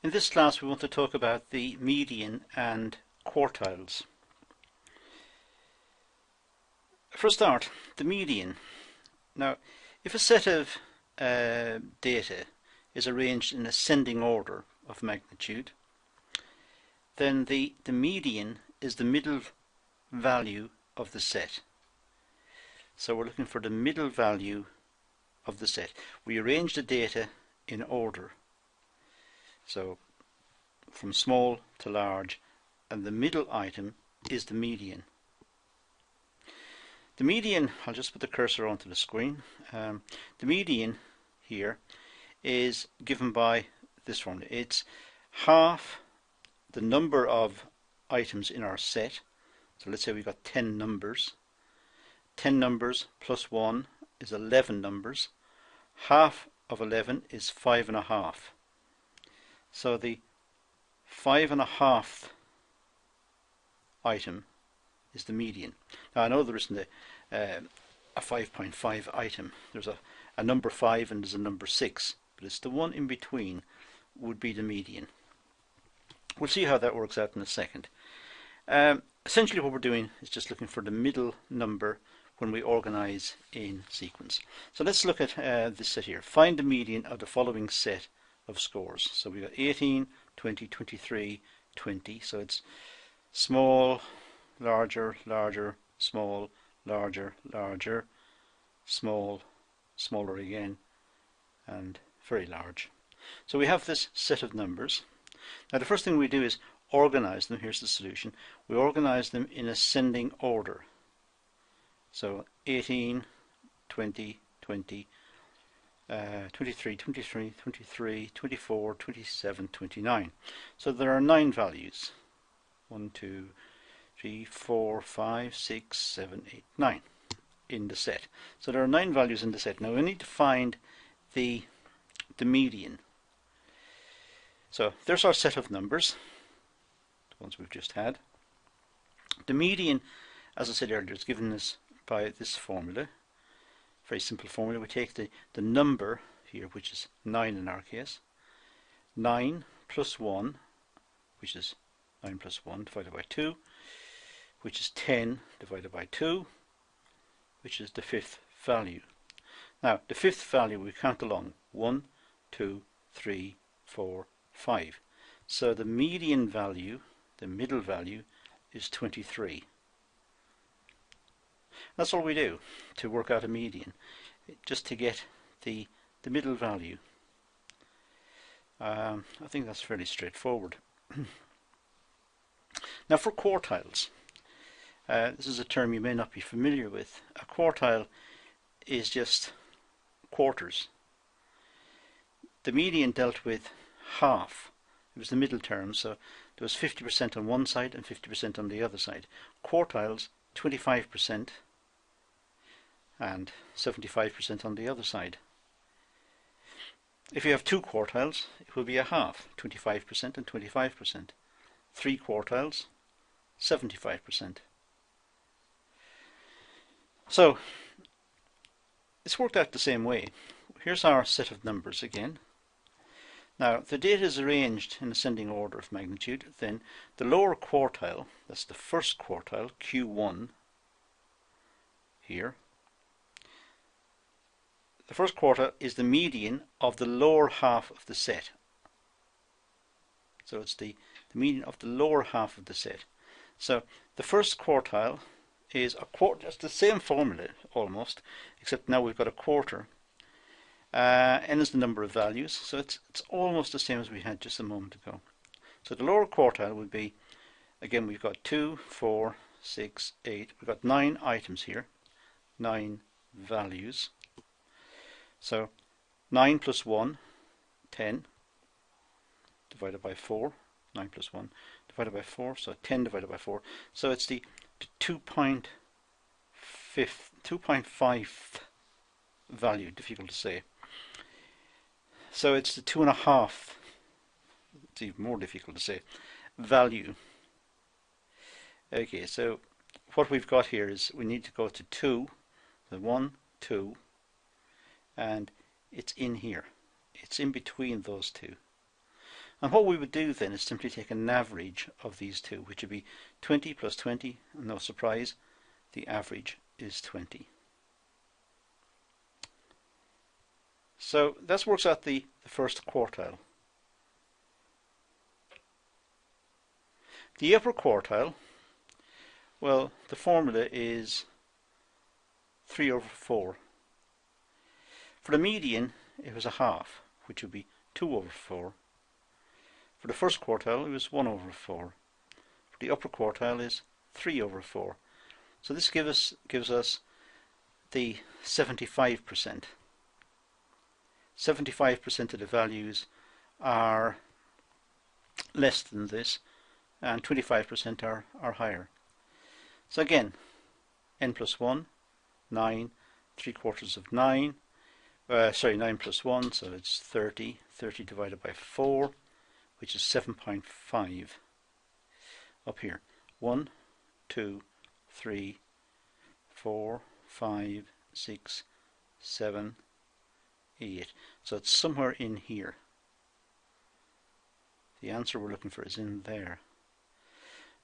In this class we want to talk about the median and quartiles. For a start, the median. Now, if a set of data is arranged in ascending order of magnitude, then the median is the middle value of the set. So we're looking for the middle value of the set. We arrange the data in order. So from small to large, and the middle item is the median. The median, I'll just put the cursor onto the screen. The median here is given by this formula. It's half the number of items in our set. So let's say we've got 10 numbers. 10 numbers plus 1 is 11 numbers. Half of 11 is 5.5. So the 5.5th item is the median. Now I know there isn't a 5.5 item. There's a number 5 and there's a number 6, but it's the one in between would be the median. We'll see how that works out in a second. Essentially what we're doing is just looking for the middle number when we organize in sequence. So let's look at this set here. Find the median of the following set of scores. So we've got 18, 20, 23, 20. So it's small, larger, larger, small, larger, larger, small, smaller again, and very large. So we have this set of numbers. Now the first thing we do is organize them. Here's the solution. We organize them in ascending order. So 18, 20, 20, 23, 23, 23, 24, 27, 29. So there are 9 values. 1, 2, 3, 4, 5, 6, 7, 8, 9 in the set. So there are 9 values in the set. Now we need to find the median. So there's our set of numbers, the ones we've just had. The median, as I said earlier, is given us by this formula. Very simple formula. We take the number here, which is 9 in our case. 9 plus 1, which is 9 plus 1 divided by 2, which is 10 divided by 2, which is the 5th value. Now, the 5th value we count along. 1, 2, 3, 4, 5. So the median value, the middle value, is 23. That's all we do to work out a median, just to get the middle value. I think that's fairly straightforward. Now for quartiles, this is a term you may not be familiar with. A quartile is just quarters. The median dealt with half. It was the middle term, so there was 50% on one side and 50% on the other side. Quartiles, 25% and 75% on the other side. If you have 2 quartiles, it will be a half, 25% and 25%. 3 quartiles, 75%. So it's worked out the same way. Here's our set of numbers again. Now the data is arranged in ascending order of magnitude. Then the lower quartile, that's the first quartile, Q1 here. The first quartile is the median of the lower half of the set. So it's the median of the lower half of the set. So the first quartile is a quarter. It's the same formula almost, except now we've got a quarter. N is the number of values, so it's almost the same as we had just a moment ago. So the lower quartile would be, again, we've got 2, 4, 6, 8. We've got 9 items here, 9 values. So 9 plus 1, 10, divided by 4. 9 plus 1 divided by 4, so 10 divided by 4. So it's the 2.5th value, difficult to say. So it's the 2.5, it's even more difficult to say, value. Okay, so what we've got here is we need to go to 2, the 1, 2, and it's in here. It's in between those two. And what we would do then is simply take an average of these two, which would be 20 plus 20, and no surprise, the average is 20. So that works out the first quartile. The upper quartile, well, the formula is 3 over 4. For the median, it was a half, which would be 2 over 4. For the first quartile, it was 1 over 4. For the upper quartile is 3 over 4. So this gives us the 75%. 75% of the values are less than this, and 25% are higher. So again, n plus 1, 9, 3/4 of 9, 9 plus 1, so it's 30. 30 divided by 4, which is 7.5. Up here, 1, 2, 3, 4, 5, 6, 7, 8. So it's somewhere in here. The answer we're looking for is in there.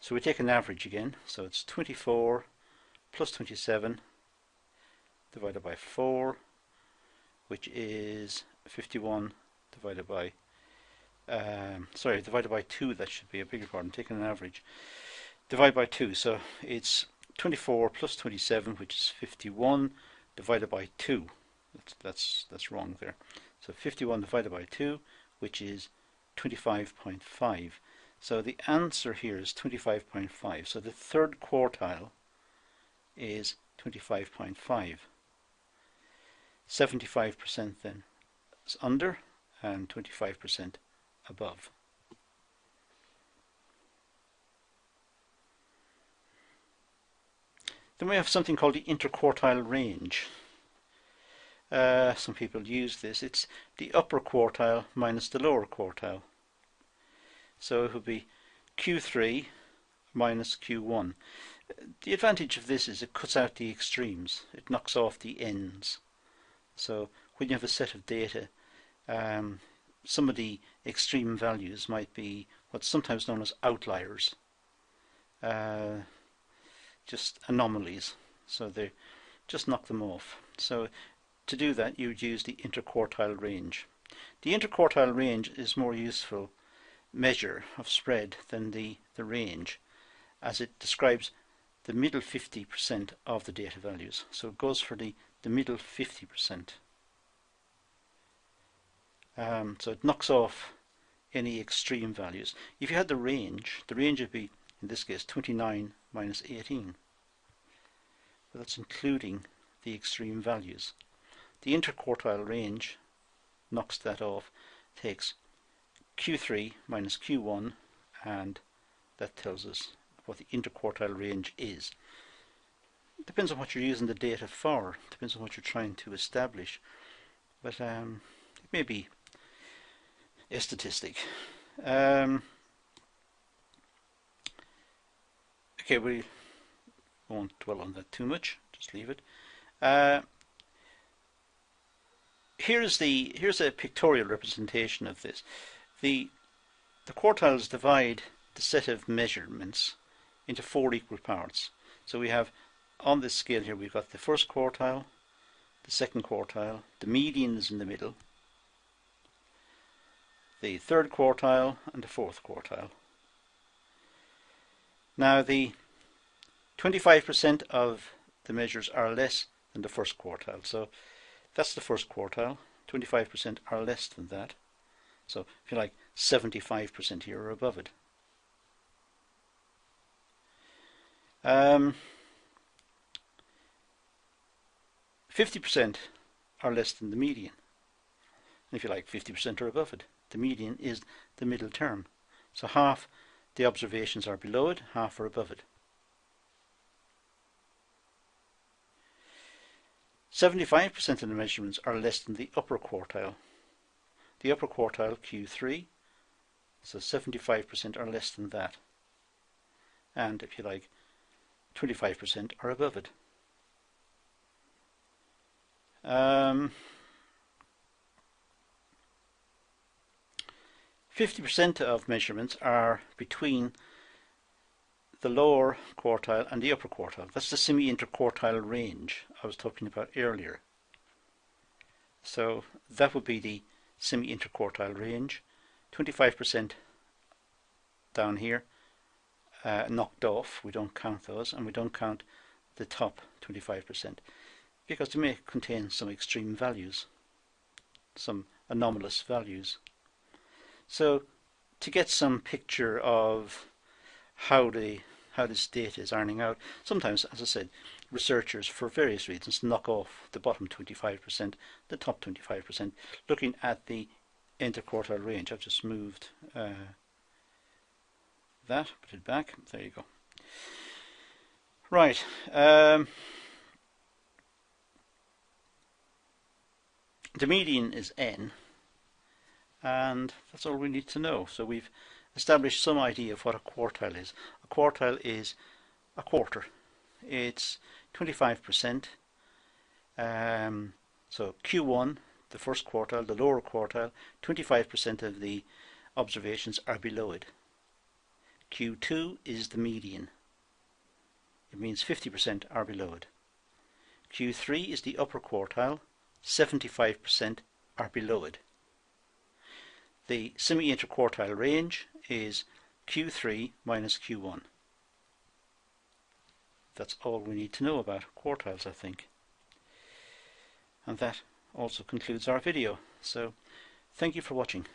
So we take an average again, so it's 24 plus 27 divided by 4, which is 51 divided by divided by 2, that should be, a bigger pardon, taking an average. Divide by 2, so it's 24 plus 27, which is 51, divided by 2. That's wrong there. So 51 divided by 2, which is 25.5. So the answer here is 25.5. So the third quartile is 25.5. 75% then is under, and 25% above. Then we have something called the interquartile range. Some people use this. It's the upper quartile minus the lower quartile. So it would be Q3 minus Q1. The advantage of this is it cuts out the extremes. It knocks off the ends. So when you have a set of data, some of the extreme values might be what's sometimes known as outliers, just anomalies. So they just knock them off. So to do that, you would use the interquartile range. The interquartile range is more useful measure of spread than the range, as it describes the middle 50% of the data values. So it goes for the middle 50%. So it knocks off any extreme values. If you had the range would be, in this case, 29 minus 18. But that's including the extreme values. The interquartile range knocks that off, takes Q3 minus Q1, and that tells us what the interquartile range is. It depends on what you're using the data for, it depends on what you're trying to establish, but it may be a statistic. Okay, we won't dwell on that too much, just leave it. Here's a pictorial representation of this. The quartiles divide the set of measurements into 4 equal parts. So we have, on this scale here, we've got the first quartile, the second quartile, the median is in the middle, the third quartile, and the fourth quartile. Now the 25% of the measures are less than the first quartile. So that's the first quartile. 25% are less than that. So if you like, 75% here or above it. 50% are less than the median. And if you like, 50% are above it. The median is the middle term. So half the observations are below it, half are above it. 75% of the measurements are less than the upper quartile. The upper quartile, Q3, so 75% are less than that. And if you like, 25% are above it. 50% of measurements are between the lower quartile and the upper quartile. That's the semi-interquartile range I was talking about earlier. So that would be the semi-interquartile range. 25% down here knocked off. We don't count those, and we don't count the top 25% because they may contain some extreme values, some anomalous values. So to get some picture of how this data is ironing out, sometimes, as I said, researchers for various reasons knock off the bottom 25%, the top 25%, looking at the interquartile range. I've just moved that, put it back, there you go. Right, the median is n, and that's all we need to know. So we've established some idea of what a quartile is. A quartile is a quarter. It's 25%. So Q1, the first quartile, the lower quartile, 25% of the observations are below it. Q2 is the median. It means 50% are below it. Q3 is the upper quartile, 75% are below it. The semi-interquartile range is Q3 minus Q1. That's all we need to know about quartiles, I think. And that also concludes our video. So thank you for watching.